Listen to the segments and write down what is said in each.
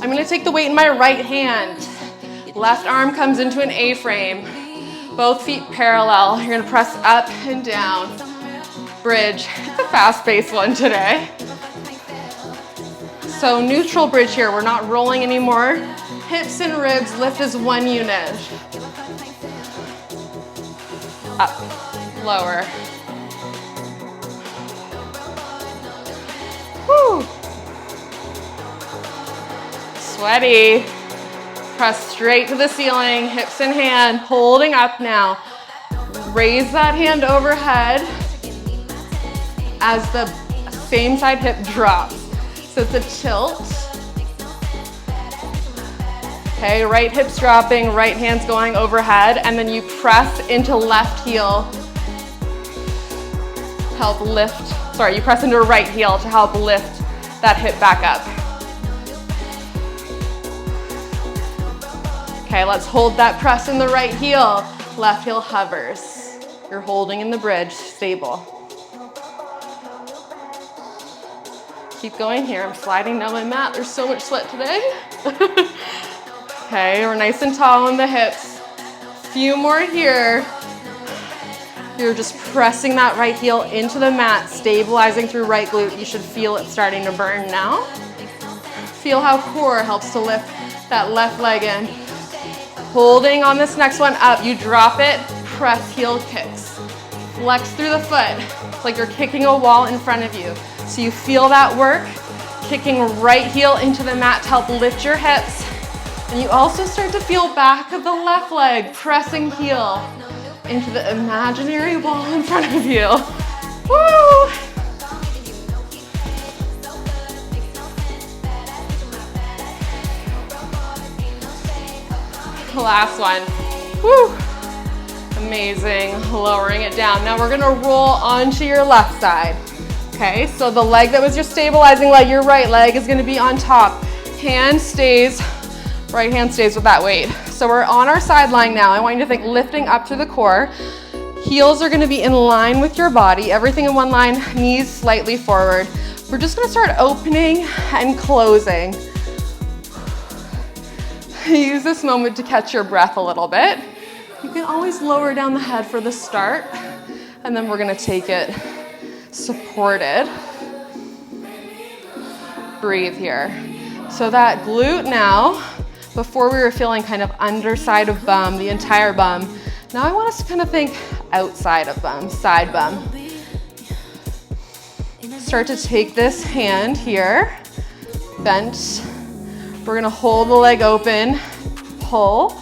I'm gonna take the weight in my right hand. Left arm comes into an A-frame. Both feet parallel. You're gonna press up and down. Bridge. It's a fast-paced one today. So neutral bridge here. We're not rolling anymore. Hips and ribs lift as one unit. Up, lower. Woo. Sweaty. Press straight to the ceiling, hips in hand, holding up now. Raise that hand overhead as the same side hip drops. So it's a tilt. Okay, right hip's dropping, right hand's going overhead, and then you press into left heel. Help lift, you press into right heel to help lift that hip back up. Okay, let's hold that press in the right heel. Left heel hovers. You're holding in the bridge, stable. Keep going here. I'm sliding down my mat. There's so much sweat today. Okay, we're nice and tall in the hips. Few more here. You're just pressing that right heel into the mat, stabilizing through right glute. You should feel it starting to burn now. Feel how core helps to lift that left leg in. Holding on this next one up, you drop it, press heel kicks. Flex through the foot. It's like you're kicking a wall in front of you. So you feel that work, kicking right heel into the mat to help lift your hips. And you also start to feel back of the left leg, pressing heel into the imaginary wall in front of you. Woo! Last one. Woo! Amazing. Lowering it down. Now we're gonna roll onto your left side. Okay, so the leg that was your stabilizing leg, your right leg, is gonna be on top. Hand stays, right hand stays with that weight. So we're on our sideline now. I want you to think lifting up to the core. Heels are gonna be in line with your body. Everything in one line, knees slightly forward. We're just gonna start opening and closing. Use this moment to catch your breath a little bit. You can always lower down the head for the start, and then we're gonna take it supported. Breathe here. So that glute now, before we were feeling kind of underside of bum, the entire bum, now I want us to kind of think outside of bum, side bum. Start to take this hand here, bent. We're gonna hold the leg open, pull.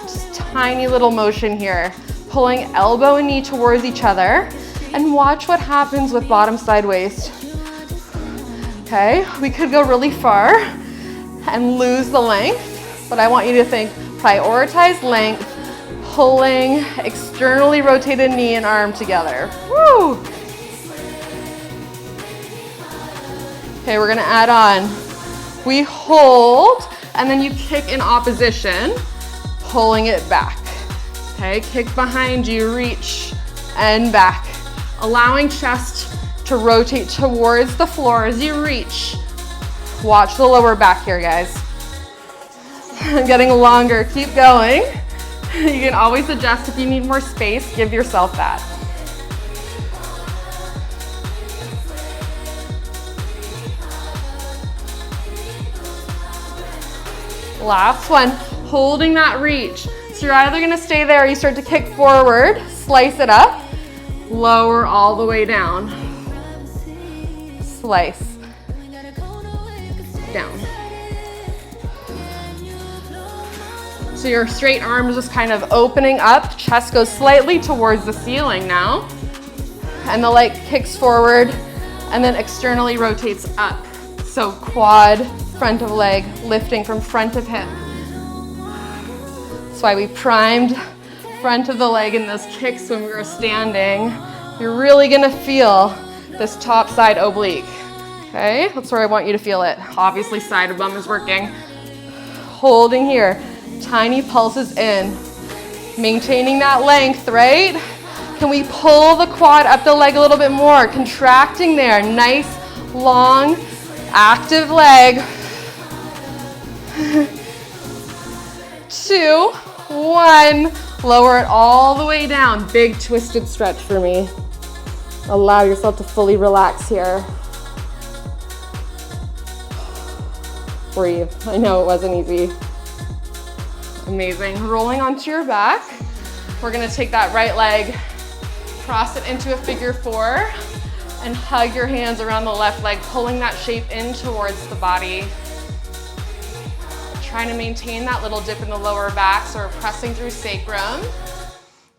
Just tiny little motion here. Pulling elbow and knee towards each other, and watch what happens with bottom side waist. Okay, we could go really far and lose the length, but I want you to think prioritize length, pulling externally rotated knee and arm together. Woo! Okay, we're gonna add on. We hold, and then you kick in opposition, pulling it back. Okay, kick behind you, reach, and back. Allowing chest to rotate towards the floor as you reach. Watch the lower back here, guys. Getting longer, keep going. You can always adjust if you need more space, give yourself that. Last one, holding that reach. So you're either gonna stay there or you start to kick forward, slice it up, lower all the way down. Slice. Down. So your straight arm is just kind of opening up, chest goes slightly towards the ceiling now, and the leg kicks forward and then externally rotates up. So quad, front of leg, lifting from front of hip. That's why we primed front of the leg in those kicks when we were standing. You're really gonna feel this top side oblique. Okay, that's where I want you to feel it. Obviously side of bum is working. Holding here, tiny pulses in. Maintaining that length, right? Can we pull the quad up the leg a little bit more? Contracting there, nice, long, active leg. 2, 1. Lower it all the way down. Big twisted stretch for me. Allow yourself to fully relax here. Breathe. I know it wasn't easy. Amazing. Rolling onto your back. We're gonna take that right leg, cross it into a figure 4, and hug your hands around the left leg, pulling that shape in towards the body. Trying to maintain that little dip in the lower back, so we're pressing through sacrum.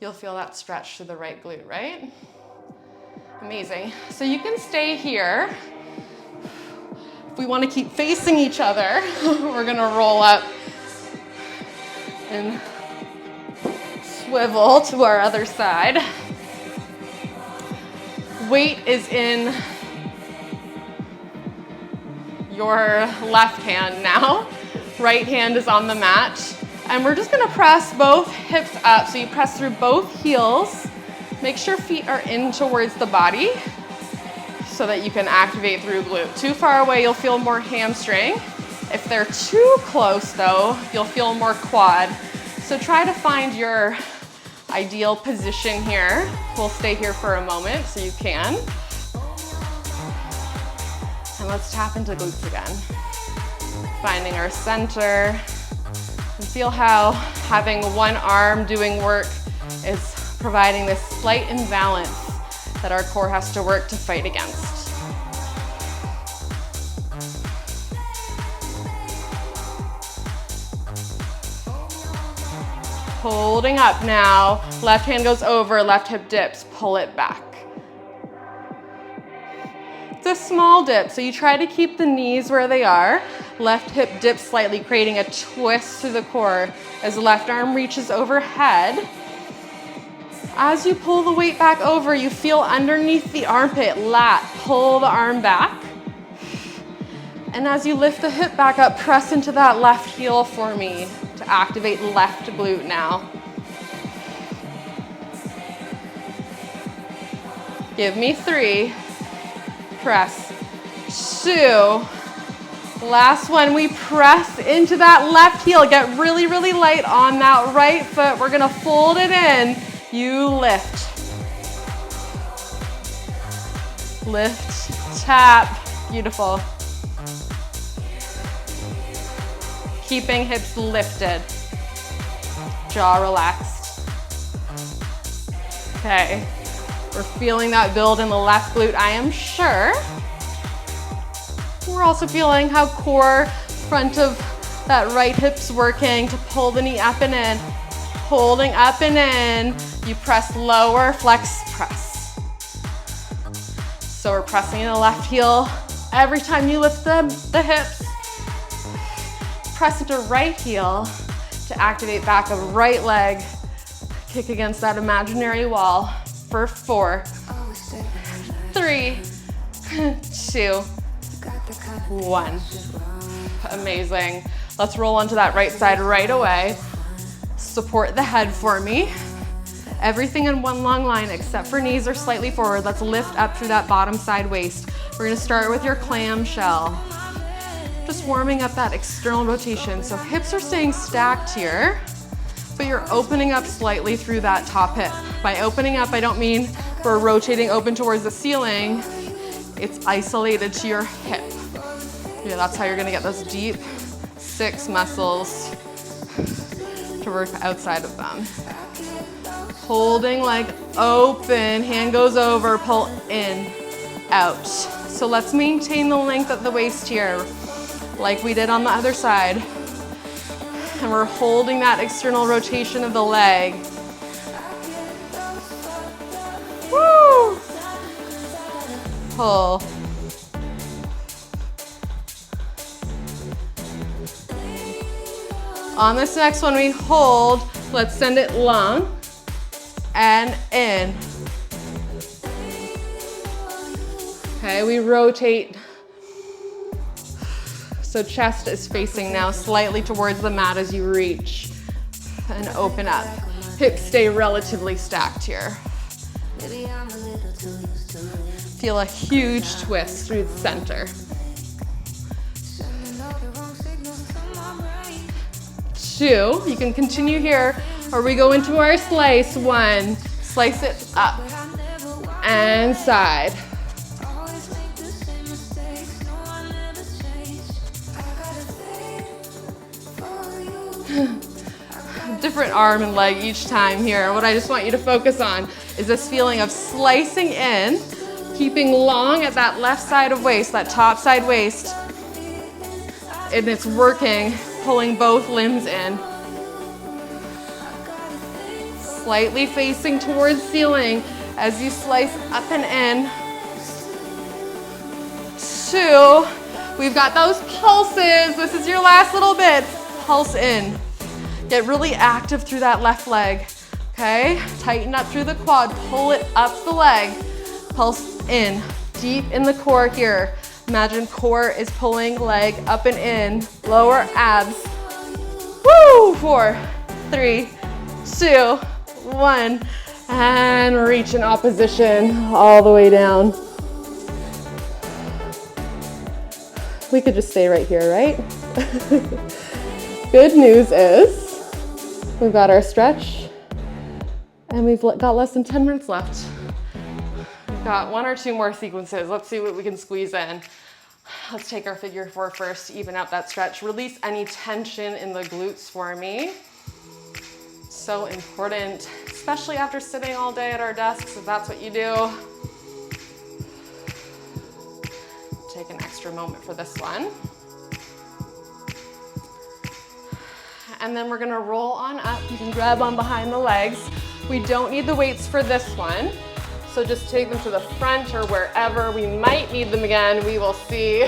You'll feel that stretch through the right glute, right? Amazing. So you can stay here. If we want to keep facing each other, we're gonna roll up and swivel to our other side. Weight is in your left hand now. Right hand is on the mat. And we're just gonna press both hips up. So you press through both heels. Make sure feet are in towards the body so that you can activate through glute. Too far away, you'll feel more hamstring. If they're too close though, you'll feel more quad. So try to find your ideal position here. We'll stay here for a moment so you can. And let's tap into glutes again. Finding our center. And feel how having one arm doing work is providing this slight imbalance that our core has to work to fight against. Holding up now. Left hand goes over, left hip dips, pull it back. It's a small dip, so you try to keep the knees where they are. Left hip dips slightly, creating a twist through the core as the left arm reaches overhead. As you pull the weight back over, you feel underneath the armpit, lat, pull the arm back. And as you lift the hip back up, press into that left heel for me to activate left glute now. Give me 3. Press. 2. Last one, we press into that left heel. Get really, really light on that right foot. We're gonna fold it in. You lift. Lift, tap. Beautiful. Keeping hips lifted. Jaw relaxed. Okay. We're feeling that build in the left glute, I am sure. We're also feeling how core, front of that right hip's working to pull the knee up and in. Holding up and in. You press lower, flex, press. So we're pressing in the left heel. Every time you lift the hips, press into right heel to activate back of right leg. Kick against that imaginary wall for 4, 3, 2, 1. Amazing. Let's roll onto that right side right away. Support the head for me. Everything in one long line except for knees are slightly forward. Let's lift up through that bottom side waist. We're gonna start with your clamshell. Just warming up that external rotation. So hips are staying stacked here, but you're opening up slightly through that top hip. By opening up, I don't mean we're rotating open towards the ceiling. It's isolated to your hip. Yeah, that's how you're gonna get those deep 6 muscles to work outside of them. Holding leg open, hand goes over, pull in, out. So let's maintain the length of the waist here, like we did on the other side. And we're holding that external rotation of the leg. Woo! Pull. On this next one, we hold. Let's send it long and in. Okay, we rotate. So chest is facing now slightly towards the mat as you reach and open up. Hips stay relatively stacked here. Feel a huge twist through the center. 2. You can continue here, or we go into our slice. 1, slice it up and side. Different arm and leg each time here. What I just want you to focus on is this feeling of slicing in, keeping long at that left side of waist, that top side waist, and it's working, pulling both limbs in. Slightly facing towards ceiling as you slice up and in. 2, we've got those pulses. This is your last little bit. Pulse in. Get really active through that left leg, okay? Tighten up through the quad, pull it up the leg. Pulse in, deep in the core here. Imagine core is pulling leg up and in, lower abs. Woo! 4, 3, 2, 1, and reach in opposition all the way down. We could just stay right here, right? Good news is, we've got our stretch, and we've got less than 10 minutes left. We've got 1 or 2 more sequences. Let's see what we can squeeze in. Let's take our figure 4 first to even out that stretch. Release any tension in the glutes for me. So important, especially after sitting all day at our desks, if that's what you do. Take an extra moment for this one. And then we're gonna roll on up. You can grab on behind the legs. We don't need the weights for this one. So just take them to the front or wherever. We might need them again, we will see.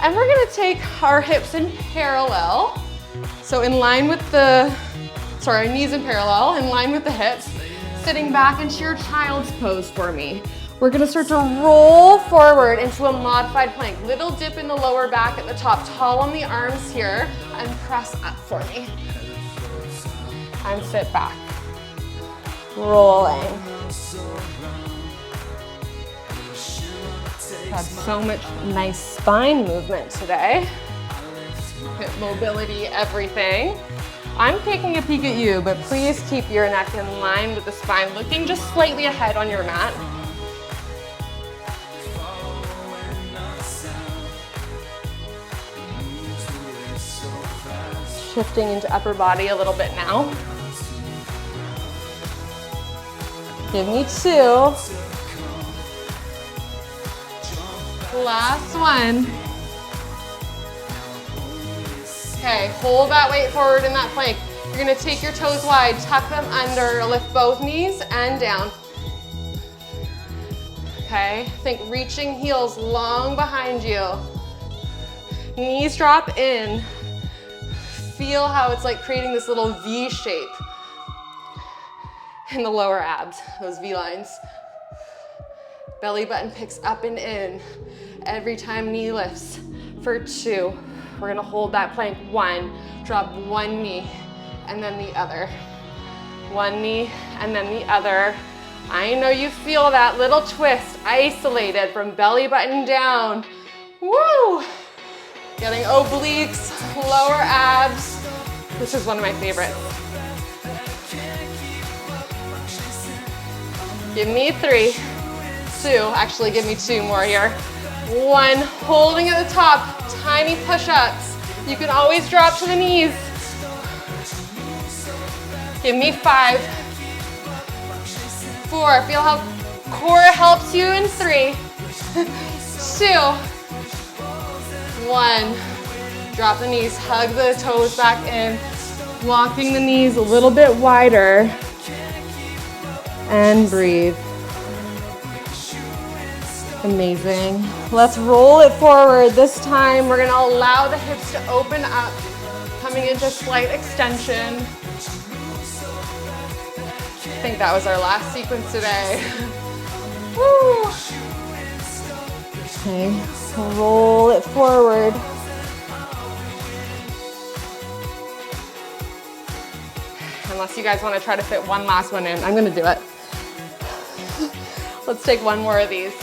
And we're gonna take our hips in parallel. So in line with the, sorry, knees in parallel, in line with the hips. Sitting back into your child's pose for me. We're gonna start to roll forward into a modified plank. Little dip in the lower back at the top. Tall on the arms here and press up for me. And sit back. Rolling. Had so much nice spine movement today. Hip mobility, everything. I'm taking a peek at you, but please keep your neck in line with the spine, looking just slightly ahead on your mat. Shifting into upper body a little bit now. Give me 2. Last one. Okay, hold that weight forward in that plank. You're gonna take your toes wide, tuck them under, lift both knees and down. Okay, think reaching heels long behind you. Knees drop in. Feel how it's like creating this little V shape in the lower abs, those V lines. Belly button picks up and in every time knee lifts. For 2, we're gonna hold that plank. 1, drop one knee and then the other. One knee and then the other. I know you feel that little twist, isolated from belly button down. Woo! Getting obliques, lower abs. This is one of my favorites. Give me 3, 2, actually give me 2 more here. 1, holding at the top, tiny push-ups. You can always drop to the knees. Give me 5, 4, feel how core helps you in 3, 2, 1. Drop the knees, hug the toes back in, walking the knees a little bit wider, and breathe. Amazing. Let's roll it forward. This time we're gonna allow the hips to open up, coming into slight extension. I think that was our last sequence today. Woo! Okay, roll it forward. Unless you guys want to try to fit one last one in, I'm gonna do it. Let's take one more of these.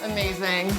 Amazing.